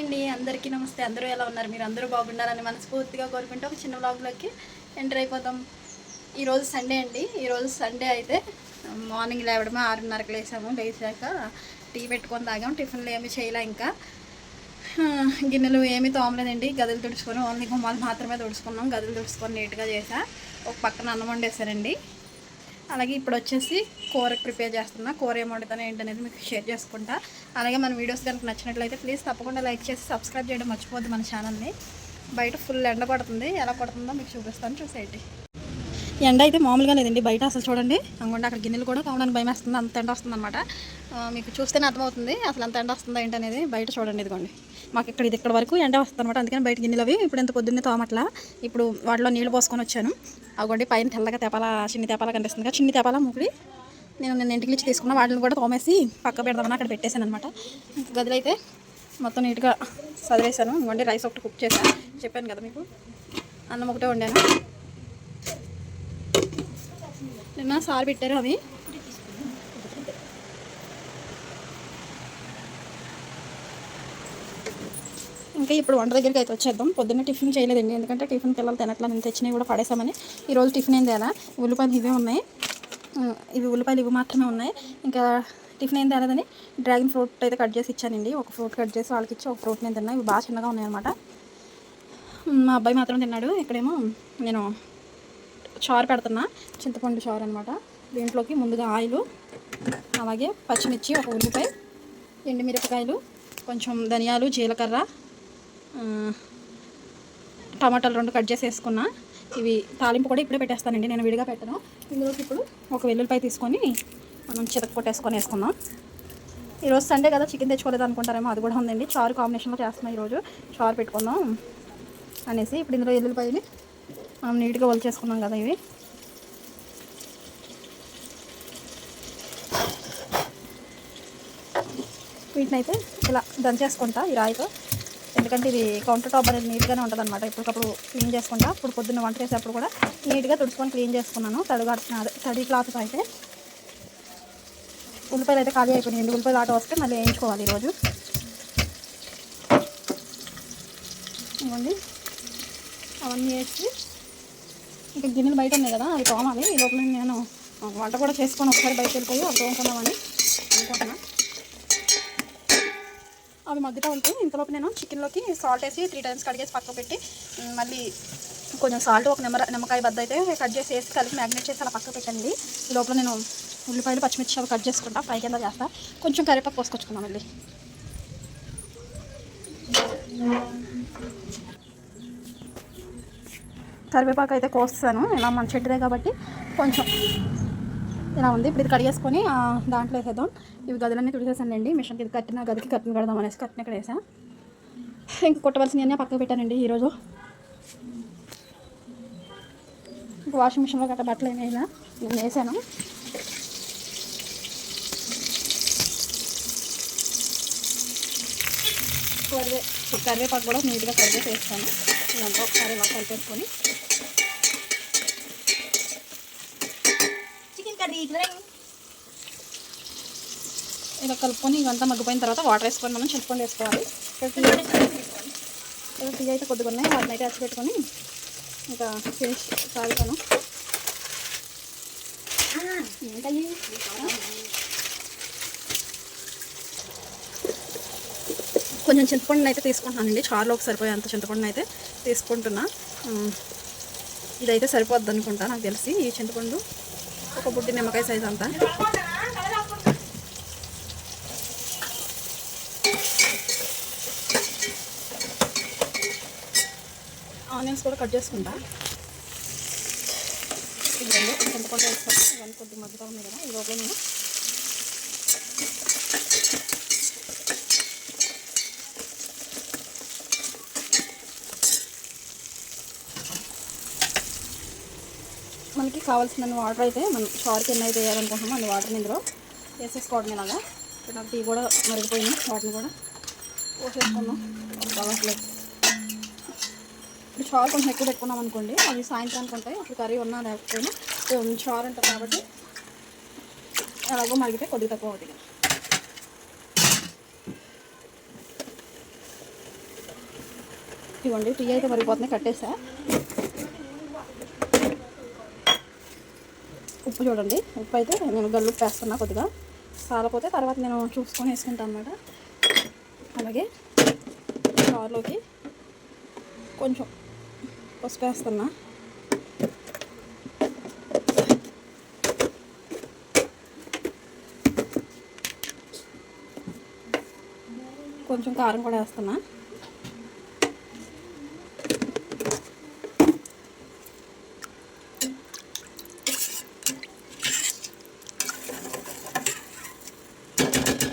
అండి అందరికీ నమస్తే. అందరూ ఎలా ఉన్నారు? మీరు అందరూ బాగుండాలని మనస్ఫూర్తిగా కోరుకుంటూ ఒక చిన్న వ్లాగ్లోకి ఎంటర్ అయిపోతాం. ఈరోజు సండే అండి. ఈరోజు సండే అయితే మార్నింగ్ లేవడమే 6:30కి లేసాము. లేచాక టీ పెట్టుకొని తాగాం. టిఫిన్లు ఏమి చేయలే. ఇంకా గిన్నెలు ఏమీ తోమలేదండి. గదులు తుడుచుకొని ఓన్లీ గుమ్మాలు మాత్రమే తుడుచుకున్నాం. గదులు తుడుచుకొని నీట్గా చేసా. ఒక పక్కన అన్నం వండేసానండి. అలాగే ఇప్పుడు వచ్చేసి కూరకు ప్రిపేర్ చేస్తున్నా. కూర ఏం వండుతానో ఏంటనేది మీకు షేర్ చేసుకుంటా. అలాగే మన వీడియోస్ కనుక నచ్చినట్లయితే ప్లీజ్ తప్పకుండా లైక్ చేసి సబ్స్క్రైబ్ చేయడం మర్చిపోద్దు మన ఛానల్ని. బయట ఫుల్ ఎండ పడుతుంది. ఎలా పడుతుందో మీకు చూపిస్తాను, చూసేయండి. ఎండ అయితే మామూలుగా లేదండి బయట. అసలు చూడండి, అనుకోండి అక్కడ గిన్నెలు కూడా కావడానికి భయం వేస్తుంది, అంత ఎండ వస్తుంది అనమాట. మీకు చూస్తేనే అర్థమవుతుంది అసలు అంత ఎండ వస్తుందా ఏంటనేది. బయట చూడండి, ఇదిగోండి మాకు ఇక్కడ వరకు ఎండ వస్తుంది అనమాట. అందుకని బయట గిన్నెలు అవి ఇప్పుడు ఎంత పొద్దున్నే తోమట్లా. ఇప్పుడు వాటిలో నీళ్ళు పోసుకొని వచ్చాను. అవ్వండి పైన తెల్లగా తెపాల, చిన్ని తెపాల కనిపిస్తుంది కదా, చిన్ని తెపాల ముగ్గురి నేను నిన్న ఇంటికి నుంచి తీసుకున్న వాటిని కూడా తోమేసి పక్క పెడదామని అక్కడ పెట్టేశాను అనమాట. గదిలో అయితే మొత్తం నీట్గా చదివేశాను. ఇవ్వండి రైస్ ఒకటి కుక్ చేశాను, చెప్పాను కదా మీకు. అన్నం ఒకటే వండాను. నిన్న సార్ పెట్టారు అవి. ఇంకా ఇప్పుడు వంట దగ్గరికి అయితే వచ్చేద్దాం. పొద్దున్న టిఫిన్ చేయలేదండి, ఎందుకంటే టిఫిన్ పిల్లలు తినట్లా. నేను తెచ్చినవి కూడా పడేసామని. ఈరోజు టిఫిన్ ఏం తేలా. ఉల్లిపాయలు ఇవే ఉన్నాయి, ఉల్లిపాయలు ఇవి మాత్రమే ఉన్నాయి. ఇంకా టిఫిన్ ఏం తేలేదని డ్రాగన్ ఫ్రూట్ అయితే కట్ చేసి ఇచ్చానండి. ఒక ఫ్రూట్ కట్ చేసి వాళ్ళకి ఇచ్చి ఒక ఫ్రూట్ నేను తిన్నా. ఇవి బాగా చిన్నగా ఉన్నాయన్నమాట. మా అబ్బాయి మాత్రం తిన్నాడు. ఇక్కడేమో నేను చారు పెడుతున్నా, చింతపండు చారు అనమాట. దీంట్లోకి ముందుగా ఆయిలు, అలాగే పచ్చిమిర్చి, ఒక ఉల్లిపాయ, ఎండుమిరపకాయలు, కొంచెం ధనియాలు, జీలకర్ర, టమాటాలు 2 కట్ చేసి వేసుకున్నా. ఇవి తాలింపు కూడా ఇప్పుడే పెట్టేస్తానండి, నేను విడిగా పెట్టను. ఇందులోకి ఇప్పుడు ఒక వెల్లుల్లిపాయ తీసుకొని మనం కొట్టేసుకొని వేసుకుందాం. ఈరోజు సండే కదా, చికెన్ తెచ్చుకోలేదు అనుకుంటారేమో, అది కూడా ఉందండి. చారు కాంబినేషన్లో చేస్తున్నాం ఈరోజు. చారు పెట్టుకుందాం అనేసి ఇప్పుడు ఇందులో వెల్లుల్లిపాయని మనం నీట్గా ఒలిచేసుకున్నాం కదా. ఇవి వీటిని అయితే ఇలా దంచేసుకుంటా ఈ రాయితో, ఎందుకంటే ఇది కౌంటర్ టాప్ అనేది నీట్గానే ఉంటుంది అనమాట. ఇప్పటికప్పుడు క్లీన్ చేసుకుంటా. ఇప్పుడు పొద్దున్న వంట చేసేటప్పుడు కూడా నీట్గా తుడుచుకొని క్లీన్ చేసుకున్నాను. తడి క్లాత్తో అయితే. ఉల్లిపాయలు అయితే ఖాళీ అయిపోయినాయండి. ఉల్లిపాయలు ఆట వస్తే మళ్ళీ వేయించుకోవాలి ఈరోజు. ఇవ్వండి అవన్నీ వేసి ఇంకా గిన్నెలు బయట ఉన్నాయి కదా, అవి తోమాలి. ఈ లోపల నేను వంట కూడా చేసుకొని ఒకసారి బయటకు వెళ్ళిపోయి అవి తోముకుందామని అనుకుంటున్నా. అవి మగ్గుతూ ఉంటాయి. ఇంతలోపు నేను చికెన్లోకి సాల్ట్ వేసి 3 టైమ్స్ కడిగేసి పక్కకు పెట్టి, మళ్ళీ కొంచెం సాల్ట్, ఒక నిమ్మకాయ బద్ద అయితే కట్ చేసి వేసి కలిపి మ్యాగ్నేట్ చేసి అలా పక్కకు పెట్టండి. ఈ లోపల నేను ఉల్లిపాయలు, పచ్చిమిర్చి అవి కట్ చేసుకుంటా. ఫ్రై కింద చేస్తా. కొంచెం కరివేపాకు కోసుకొచ్చుకుందాం మళ్ళీ. కరివేపాకు అయితే కోస్తాను, ఇలా మన చెట్టుదే కాబట్టి కొంచెం ఇలా ఉంది. ఇప్పుడు ఇది కడిగేసుకొని దాంట్లో వేసేద్దాం. ఇవి గదులన్నీ తుడిసేసానండి. మిషన్కి ఇది కట్టిన గదికి కట్టిన కడదాం అనేసి కట్టిన ఇక్కడ వేసా. ఇంక కొట్టవలసినవన్నీ పక్కకు పెట్టానండి ఈరోజు. ఇంక వాషింగ్ మిషన్లో గట్ట బట్టలు ఏమైనా నేను వేసాను. కరివేపాకు కూడా నీట్గా కడిగేసి వేస్తాను. ఇదంతా ఒకసారి ఇలా కలిపేసుకొని చికెన్ కర్రీ ఇలా కలుపుకొని ఇవంతా మగ్గిపోయిన తర్వాత వాటర్ వేసుకొని మనం చింతపండు వేసుకోవాలి. టీ అయితే కొద్దిగా ఉన్నాయి, వాటిని అయితే వేసి పెట్టుకొని ఇంకా ఫినిష్ తాగుతాను. కొంచెం చింతపండుని అయితే తీసుకుంటున్నానండి. చారులోకి సరిపోయే అంత చింతపండుని అయితే తీసుకుంటున్నా. ఇదైతే సరిపోద్ది అనుకుంటా నాకు తెలిసి. ఈ చింతపండు ఒక బుడ్డి నిమ్మకాయ సైజ్ అంతా. ఆనియన్స్ కూడా కట్ చేసుకుంటా. ఇవన్నీ చింతపండు వేసుకుంటా. ఇవన్నీ కొద్దిగా మగ్గుతూ ఉన్నాయి కదా, ఈ లోపల నేను మనకి కావాల్సిన వాటర్ అయితే మనం చారుకి ఎన్ని అయితే వేయాలనుకుంటున్నామో అన్ని వాటర్ని ఇందులో వేసేసుకోవడం. ఇలాగా ఇక్కడ టీ కూడా మరిగిపోయినాయి, వాటిని కూడా పోసేసుకున్నాం. ఇప్పుడు చారు కొంచెం ఎక్కువ పెట్టుకున్నాం అనుకోండి, అవి సాయంత్రానికి ఉంటాయి. అప్పుడు కర్రీ ఉన్నా లేకపోయినా చారు ఉంటుంది కాబట్టి ఎలాగో మరిగితే కొద్దిగా తక్కువ అవుతుంది. ఇవ్వండి, టీ అయితే మరిగిపోతున్నాయి, కట్టేసా. ఉప్పు చూడండి, ఉప్పు అయితే నేను గల్లుప్పు వేస్తున్నా కొద్దిగా, సాలపోతే తర్వాత నేను చూసుకొని వేసుకుంటాను అన్నమాట. అలాగే చారులోకి కొంచెం పసుపు వేస్తున్నా. కొంచెం కారం కూడా వేస్తున్నా.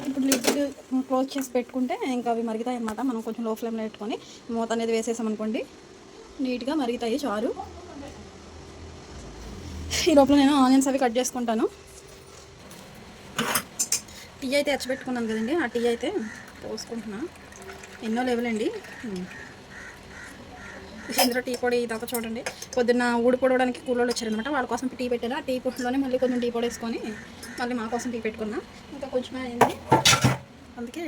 ఇప్పుడు లిడ్ క్లోజ్ చేసి పెట్టుకుంటే ఇంకా అవి మరుగుతాయి అన్నమాట. మనం కొంచెం లో ఫ్లేమ్లో పెట్టుకొని మూత అనేది వేసేసామనుకోండి, నీట్గా మరుగుతాయి చారు. ఈ లోపల నేను ఆనియన్స్ అవి కట్ చేసుకుంటాను. టీ అయితే ఎచ్చబెట్టుకున్నాను కదండి, ఆ టీ అయితే పోసుకుంటున్నా. ఎన్నో లేవులండి. ఇందులో టీ పొడి దాకా చూడండి, పొద్దున్న ఊడి పొడవడానికి కూలోళ్ళు వచ్చారనమాట, వాళ్ళ కోసం టీ పెట్టాను. ఆ టీ పొడిలోనే మళ్ళీ కొంచెం టీ పొడి వేసుకొని మళ్ళీ మా కోసం టీ పెట్టుకున్నా. ఇంకా కొంచెమే అయింది, అందుకే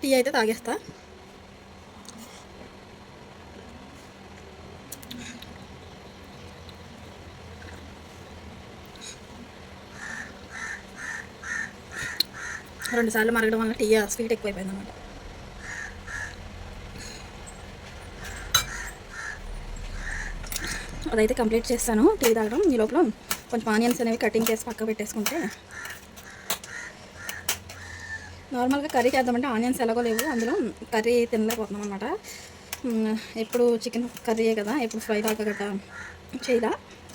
టీ అయితే తాగేస్తా. రెండుసార్లు మరగడం వల్ల టీ స్వీట్ ఎక్కువైపోయింది అన్నమాట. అదైతే కంప్లీట్ చేస్తాను టీ తాగడం. ఈ లోపల కొంచెం ఆనియన్స్ అనేవి కటింగ్ చేసి పక్క పెట్టేసుకుంటే, నార్మల్గా కర్రీ చేద్దామంటే ఆనియన్స్ ఎలాగో లేవు, అందులో కర్రీ తినలేకపోతున్నాం అనమాట. ఎప్పుడు చికెన్ కర్రీయే కదా, ఎప్పుడు ఫ్రై దాకా గట్ట చేయలా.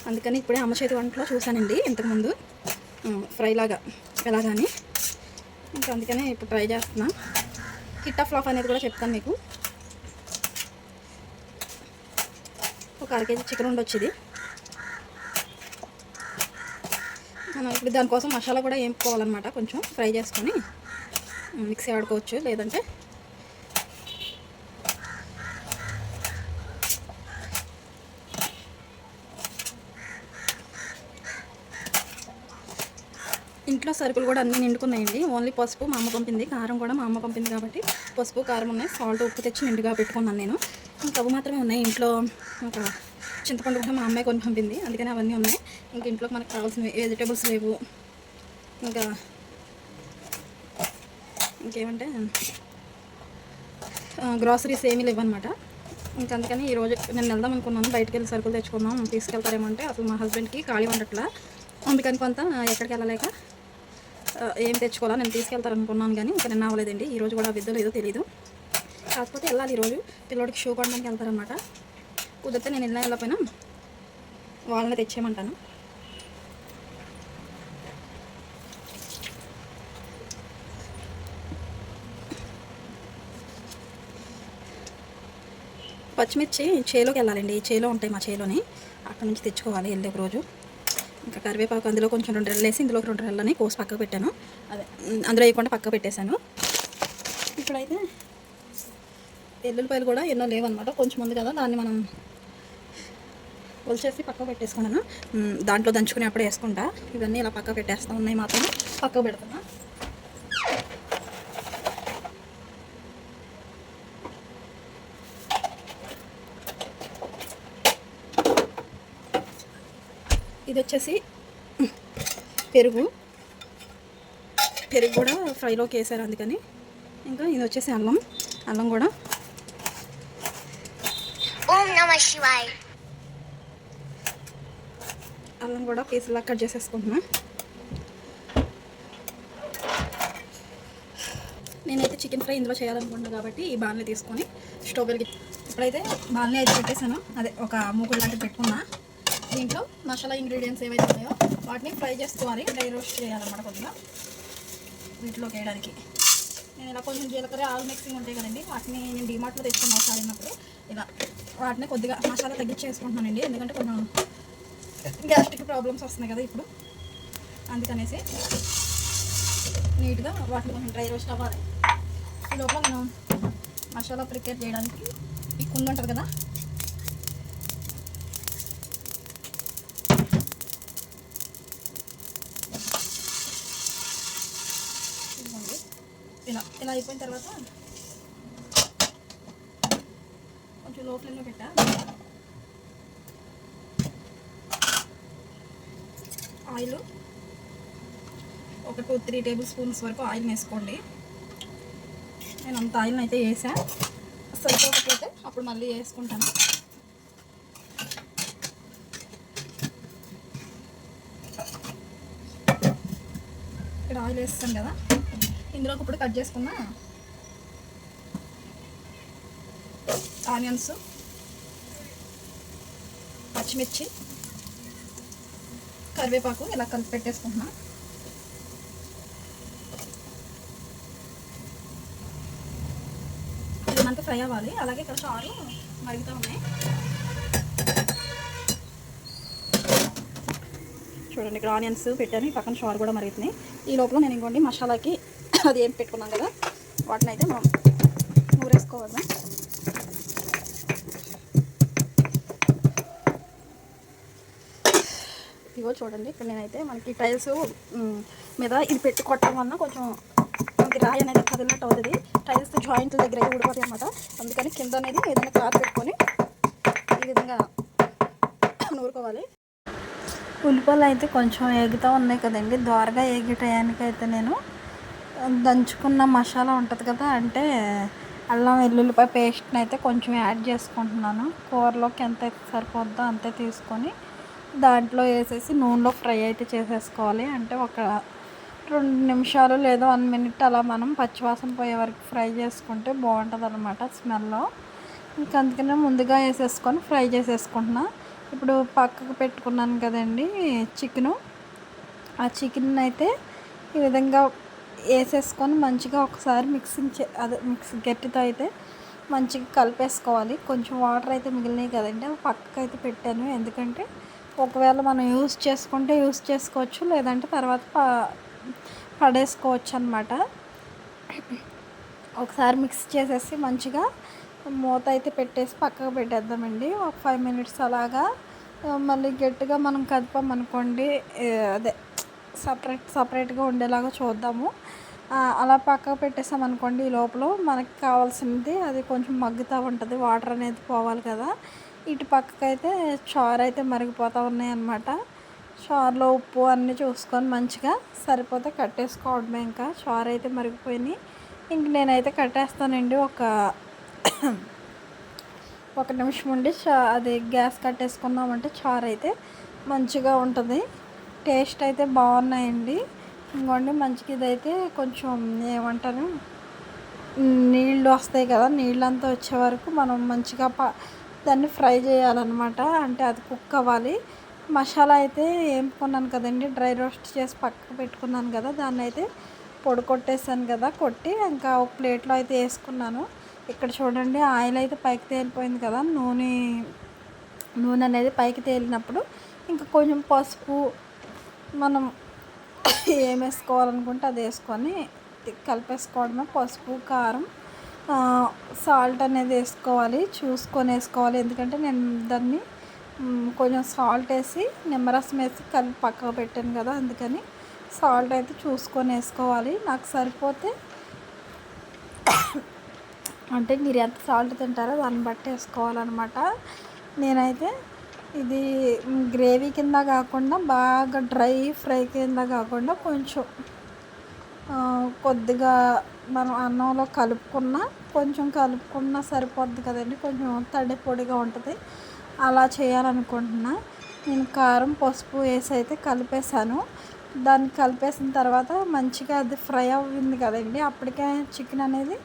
అందుకని ఇప్పుడే అమ్మ చేతి వంటలో చూసానండి ఇంతకుముందు ఫ్రై లాగా ఎలాగని, ఇంకా అందుకనే ఇప్పుడు ట్రై చేస్తున్నా. హిట్ ఆఫ్ ఫ్లాప్ అనేది కూడా చెప్తాను మీకు. ఒక 1/2 కేజీ చికెన్ ఉండొచ్చింది. మనం ఇప్పుడు దానికోసం మసాలా కూడా వేపుకోవాలన్నమాట, కొంచెం ఫ్రై చేసుకొని మిక్సీ ఆడుకోవచ్చు, లేదంటే ఇంట్లో సరుకులు కూడా అన్నీ నిండుకున్నాయండి. ఓన్లీ పసుపు మా అమ్మ పంపింది, కారం కూడా మా అమ్మ పంపింది కాబట్టి పసుపు కారం ఉన్నాయి, సాల్ట్ ఉప్పు తెచ్చి నిండుగా పెట్టుకున్నాను నేను. ఇంకా అవి మాత్రమే ఉన్నాయి ఇంట్లో. ఇంకా చింతపండు కూడా మా అమ్మాయి కొని పంపింది, అందుకని అవన్నీ ఉన్నాయి. ఇంక ఇంట్లోకి మనకు కావాల్సిన వెజిటేబుల్స్ లేవు, ఇంకా ఇంకేమంటే గ్రాసరీస్ ఏమీ లేవన్నమాట. ఇంకా అందుకని ఈరోజు నేను వెళ్దాం అనుకున్నాను, బయటకు వెళ్ళి సరుకులు తెచ్చుకుందాం, తీసుకెళ్తారేమో అంటే అసలు మా హస్బెండ్కి ఖాళీ ఉండట్లా. అందుకని కొంత ఎక్కడికి వెళ్ళలేక ఏం తెచ్చుకోవాలా, నేను తీసుకెళ్తారనుకున్నాను కానీ ఇంకా నిన్న అవ్వలేదండి. ఈరోజు కూడా విద్యలో ఏదో తెలియదు, కాకపోతే వెళ్ళాలి ఈరోజు. పిల్లోడికి షూ కొనడానికి వెళ్తారనమాట. కుదిరితే నేను వెళ్ళకపోయినా వాళ్ళని తెచ్చేయమంటాను. పచ్చిమిర్చి చేలోకి వెళ్ళాలండి, చేలో ఉంటాయి మా చేలోని, అక్కడ నుంచి తెచ్చుకోవాలి వెళ్ళే ఒక రోజు. ఇంకా కరివేపాకు అందులో కొంచెం 2 రెల్లలు వేసి ఇందులో 2 రెల్లని కోసి పక్కకు పెట్టాను, అదే అందులో వేయకుండా పక్క పెట్టేశాను. ఇప్పుడైతే ఎల్లుల్లిపాయలు కూడా ఎన్నో లేవన్నమాట, కొంచెం ఉంది కదా, దాన్ని మనం ఒలిచేసి పక్క పెట్టేసుకున్నాను. దాంట్లో దంచుకునేప్పుడు వేసుకుంటా. ఇవన్నీ ఇలా పక్క పెట్టేస్తా ఉన్నాయి, మాత్రం పక్క పెడుతున్నా. ఇది వచ్చేసి పెరుగు కూడా ఫ్రైలోకి వేసారు అందుకని. ఇంకా ఇది వచ్చేసి అల్లం కూడా ఓం నమః శివాయ, అల్లం కూడా పీసులా కట్ చేసేసుకుంటున్నా. నేనైతే చికెన్ ఫ్రై ఇందులో చేయాలనుకుంటున్నాను కాబట్టి ఈ బాణలి తీసుకొని స్టవ్ వెలిగి ఇప్పుడైతే బాణలి అయితే పెట్టేసాను, అదే ఒక మూకుడు లాంటిది పెట్టుకున్నా. దీంట్లో మసాలా ఇంగ్రీడియంట్స్ ఏవైతే ఉన్నాయో వాటిని ఫ్రై చేసుకోవాలి, డ్రై రోస్ట్ చేయాలన్నమాట కొద్దిగా వీటిలోకి వేయడానికి. నేను ఇలా కొంచెం జీలకర్ర ఆల్ మిక్సింగ్ ఉంటాయి కదండి, వాటిని నేను డిమార్ట్లో తెచ్చుకున్నాను ఒకసారి ఉన్నప్పుడు. ఇలా వాటిని కొద్దిగా మసాలా తగ్గించేసుకుంటున్నానండి, ఎందుకంటే కొంచెం గ్యాస్ట్రిక్ ప్రాబ్లమ్స్ వస్తున్నాయి కదా ఇప్పుడు, అందుకనేసి నీట్గా వాటిని కొంచెం డ్రై రోస్ట్ అవ్వాలి. ఈ లోపల నేను మసాలా ప్రిపేర్ చేయడానికి ఈ కుండ ఉంటుంది కదా, ఇలా అయిపోయిన తర్వాత లో ఫ్లేమ్లో పెట్టా. ఆయిల్ ఒక 2-3 టేబుల్ స్పూన్స్ వరకు ఆయిల్ వేసుకోండి. నేను అంత ఆయిల్ని అయితే వేసా, సరిపోకపోతే అప్పుడు మళ్ళీ వేసుకుంటాను. ఇక్కడ ఆయిల్ వేస్తాను కదా, ఇందులోకి ఇప్పుడు కట్ చేసుకున్న ఆనియన్స్, పచ్చిమిర్చి, కరివేపాకు ఇలా కలిపి పెట్టేసుకుంటున్నా. ఇది మనకి ఫ్రై అవ్వాలి. అలాగే ఇక్కడ చారు మరుగుతూ ఉన్నాయి. చూడండి, ఇక్కడ ఆనియన్స్ పెట్టాను, ఈ పక్కన చారు కూడా మరుగుతున్నాయి. ఈ లోపల నేను ఇంకోండి మసాలాకి అది ఏం పెట్టుకున్నాం కదా, వాటిని అయితే మనం నూరేసుకోవాలి. ఇగో చూడండి, ఇక్కడ నేనైతే మనకి టైల్స్ మీద ఇది పెట్టి కొట్టడం వల్ల కొంచెం మనకి రాయి అనేది కదిలినట్టు అవుతుంది. టైల్స్ జాయింట్ల దగ్గర అయితే ఊడిపోతాయి అన్నమాట. అందుకని కింద అనేది ఏదైనా క్లాత్ పెట్టుకొని ఈ విధంగా నూరుకోవాలి. ఉల్లిపాయలు అయితే కొంచెం ఏగుతూ ఉన్నాయి కదండి. దోరగా ఏగే టయానికైతే నేను దంచుకున్న మసాలా ఉంటుంది కదా, అంటే అల్లం వెల్లుల్లిపాయ పేస్ట్ని అయితే కొంచెం యాడ్ చేసుకుంటున్నాను. కూరలోకి ఎంత అయితే సరిపోద్దో అంతే తీసుకొని దాంట్లో వేసేసి నూనెలో ఫ్రై అయితే చేసేసుకోవాలి. అంటే ఒక 2 నిమిషాలు లేదా 1 మినిట్ అలా మనం పచ్చివాసన పోయే వరకు ఫ్రై చేసుకుంటే బాగుంటుంది అన్నమాట స్మెల్లో. ఇంకా అందుకనే ముందుగా వేసేసుకొని ఫ్రై చేసేసుకుంటున్నా. ఇప్పుడు పక్కకు పెట్టుకున్నాను కదండి చికెను, ఆ చికెన్ అయితే ఈ విధంగా వేసేసుకొని మంచిగా ఒకసారి మిక్సీ గట్టితో అయితే మంచిగా కలిపేసుకోవాలి. కొంచెం వాటర్ అయితే మిగిలినాయి కదండి, అవి పక్కకు అయితే పెట్టాను. ఎందుకంటే ఒకవేళ మనం యూస్ చేసుకోవచ్చు, లేదంటే తర్వాత పడేసుకోవచ్చు అన్నమాట. ఒకసారి మిక్స్ చేసేసి మంచిగా మూత అయితే పెట్టేసి పక్కకు పెట్టేద్దామండి. ఒక 5 మినిట్స్ అలాగా. మళ్ళీ గట్టిగా మనం కదిపామనుకోండి, అదే సపరేట్గా ఉండేలాగా చూద్దాము. అలా పక్కకు పెట్టేసామనుకోండి, ఈ లోపల మనకి కావాల్సింది అది కొంచెం మగ్గుతూ ఉంటుంది, వాటర్ అనేది పోవాలి కదా. ఇటు పక్కకైతే చారు అయితే మరిగిపోతూ ఉన్నాయి అన్నమాట. చారులో ఉప్పు అన్నీ చూసుకొని మంచిగా సరిపోతే కట్టేసుకోవడమే. ఇంకా చారు అయితే మరిగిపోయినాయి. ఇంక నేనైతే కట్టేస్తానండి. ఒక నిమిషం ఉండి అది గ్యాస్ కట్టేసుకున్నామంటే చారు అయితే మంచిగా ఉంటుంది. టేస్ట్ అయితే బాగున్నాయండి. ఇంకోండి మంచిగా ఇదైతే కొంచెం ఏమంటారు, నీళ్ళు వస్తాయి కదా, నీళ్ళంతా వచ్చే వరకు మనం మంచిగా దాన్ని ఫ్రై చేయాలన్నమాట. అంటే అది కుక్ అవ్వాలి. మసాలా అయితే వేపుకున్నాను కదండి, డ్రై రోస్ట్ చేసి పక్కకు పెట్టుకున్నాను కదా, దాన్ని అయితే పొడి కొట్టేసాను కదా, కొట్టి ఇంకా ఒక ప్లేట్లో అయితే వేసుకున్నాను. ఇక్కడ చూడండి, ఆయిల్ అయితే పైకి తేలిపోయింది కదా, నూనె అనేది పైకి తేలినప్పుడు ఇంకా కొంచెం పసుపు మనం ఏం వేసుకోవాలనుకుంటే అది వేసుకొని కలిపేసుకోవడమే. పసుపు, కారం, సాల్ట్ అనేది వేసుకోవాలి, చూసుకొని వేసుకోవాలి. ఎందుకంటే నేను దాన్ని కొంచెం సాల్ట్ వేసి నిమ్మరసం వేసి కలిపి పక్కకు పెట్టాను కదా, అందుకని సాల్ట్ అయితే చూసుకొని వేసుకోవాలి. నాకు సరిపోతే, అంటే మీరు ఎంత సాల్ట్ తింటారో దాన్ని బట్టి వేసుకోవాలన్నమాట. నేనైతే ఇది గ్రేవీ కింద కాకుండా బాగా డ్రై ఫ్రై కింద కాకుండా కొంచెం కొద్దిగా మనం అన్నంలో కలుపుకున్నా సరిపోద్ది కదండి, కొంచెం తడి పొడిగా ఉంటుంది. అలా చేయాలనుకుంటున్నా. నేను కారం, పసుపు వేసి అయితే కలిపేసాను. దాన్ని కలిపేసిన తర్వాత మంచిగా అది ఫ్రై అవ్వింది కదండి, అప్పటికే చికెన్ అనేది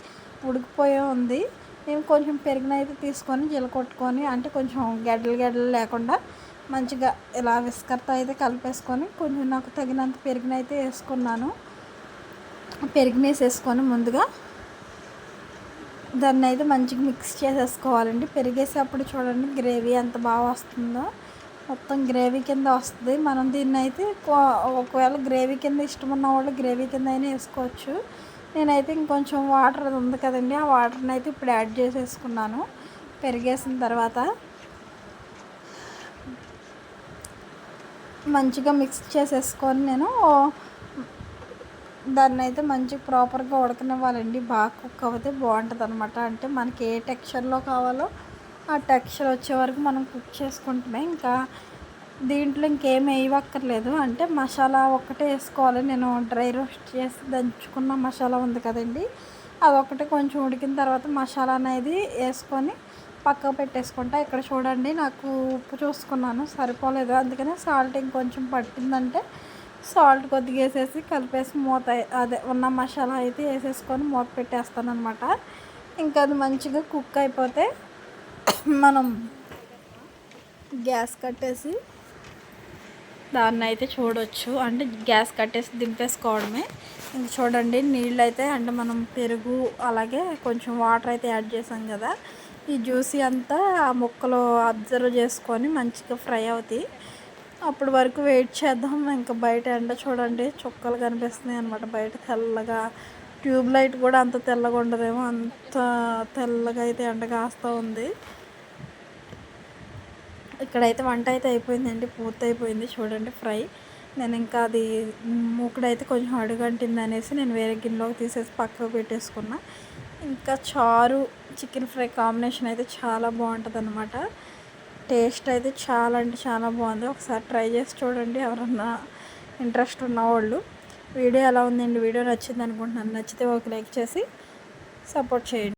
ఉడికిపోయి ఉంది. నేను కొంచెం పెరుగునైతే తీసుకొని జీలకొట్టుకొని, అంటే కొంచెం గడ్డలు లేకుండా మంచిగా ఇలా విస్కర్తో అయితే కలిపేసుకొని కొంచెం నాకు తగినంత పెరుగునైతే వేసుకున్నాను. పెరుగునేసేసుకొని ముందుగా దాన్ని అయితే మంచిగా మిక్స్ చేసేసుకోవాలండి. పెరిగేసేటప్పుడు చూడండి గ్రేవీ ఎంత బాగా వస్తుందో, మొత్తం గ్రేవీ కింద వస్తుంది. మనం దీన్ని అయితే ఒకవేళ గ్రేవీ కింద ఇష్టం ఉన్న వాళ్ళు గ్రేవీ కింద అయినా వేసుకోవచ్చు. నేనైతే ఇంకొంచెం వాటర్ ఉంది కదండి, ఆ వాటర్ని అయితే ఇప్పుడు యాడ్ చేసేసుకున్నాను. పెరిగేసిన తర్వాత మంచిగా మిక్స్ చేసేసుకొని నేను దాన్ని అయితే మంచిగా ప్రాపర్గా ఉడకనివ్వాలండి. బాగా కుక్ అవుతే బాగుంటుంది అనమాట. అంటే మనకి ఏ టెక్స్చర్లో కావాలో ఆ టెక్స్చర్ వచ్చే వరకు మనం కుక్ చేసుకుంటామే. ఇంకా దీంట్లో ఇంకేం వేయక్కర్లేదు, అంటే మసాలా ఒక్కటే వేసుకోవాలి. నేను డ్రై రోస్ట్ చేసి దంచుకున్న మసాలా ఉంది కదండి, అదొకటి కొంచెం ఉడికిన తర్వాత మసాలా అనేది వేసుకొని పక్కకు పెట్టేసుకుంటా. ఇక్కడ చూడండి, నాకు ఉప్పు చూసుకున్నాను సరిపోలేదు, అందుకనే సాల్ట్ ఇంకొంచెం పట్టిందంటే సాల్ట్ కొద్దిగా వేసేసి కలిపేసి మూత అదే ఉన్న మసాలా అయితే వేసేసుకొని మూత పెట్టేస్తాను అనమాట. ఇంకా అది మంచిగా కుక్ అయిపోతే మనం గ్యాస్ కట్టేసి దాన్ని అయితే చూడవచ్చు, అంటే గ్యాస్ కట్టేసి దింపేసుకోవడమే. ఇంక చూడండి, నీళ్ళు అయితే అంటే మనం పెరుగు అలాగే కొంచెం వాటర్ అయితే యాడ్ చేసాం కదా, ఈ జ్యూసీ అంతా ఆ ముక్కలో అబ్జర్వ్ చేసుకొని మంచిగా ఫ్రై అవుతాయి. అప్పటి వరకు వెయిట్ చేద్దాం. ఇంకా బయట ఎండ చూడండి, చుక్కలు కనిపిస్తున్నాయి అనమాట బయట తెల్లగా. ట్యూబ్ లైట్ కూడా అంత తెల్లగా ఉండదేమో, అంత తెల్లగా అయితే ఎండ కాస్తూ ఉంది. ఇక్కడైతే వంట అయితే అయిపోయిందండి, పూర్తి అయిపోయింది. చూడండి ఫ్రై, నేను ఇంకా అది మూకుడైతే కొంచెం అడుగంటింది అనేసి నేను వేరే గిన్నెలోకి తీసేసి పక్కకు పెట్టేసుకున్నా. ఇంకా చారు చికెన్ ఫ్రై కాంబినేషన్ అయితే చాలా బాగుంటుంది అనమాట. టేస్ట్ అయితే చాలా అంటే చాలా బాగుంది. ఒకసారి ట్రై చేసి చూడండి ఎవరన్నా ఇంట్రెస్ట్ ఉన్నవాళ్ళు. వీడియో ఎలా ఉందండి? వీడియో నచ్చింది అనుకుంటున్నాను. నచ్చితే ఒక లైక్ చేసి సపోర్ట్ చేయండి.